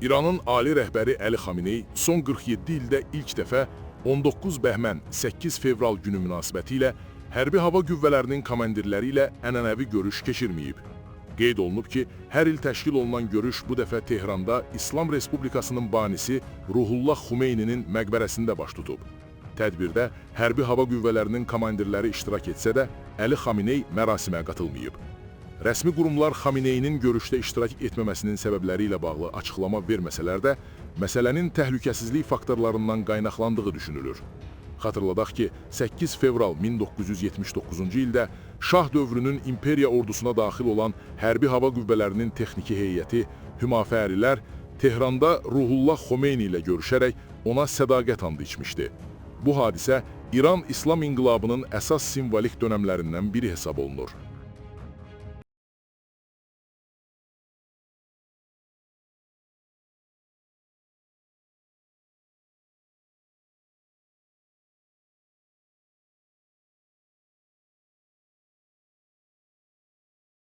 İranın ali rəhbəri Əli Xamenei son 47 ildə ilk dəfə 19 bəhmən 8 fevral günü münasibətilə hərbi hava qüvvələrinin komandirləri ilə ənənəvi görüş keçirməyib. Qeyd olunub ki, hər il təşkil olunan görüş bu dəfə Tehranda İslam Respublikasının banisi Ruhullah Xumeyninin məqbərəsində baş tutub. Tədbirdə hərbi hava qüvvələrinin komandirləri iştirak etsə də, Əli Xamenei mərasimə qatılmayıb. Rəsmi qurumlar Xameneinin görüşdə iştirak etməməsinin səbəbləri ilə bağlı açıqlama verməsələr də, məsələnin təhlükəsizlik faktorlarından qaynaqlandığı düşünülür. Xatırladaq ki, 8 fevral 1979-cu ildə Şah dövrünün imperiya ordusuna daxil olan hərbi hava qüvvələrinin texniki heyəti, hümafərilər Tehranda Ruhullah Xomeyni ilə görüşərək ona sədaqət andı içmişdi. Bu hadisə İran İslam İnqilabının əsas simvolik dönəmlərindən biri hesab olunur.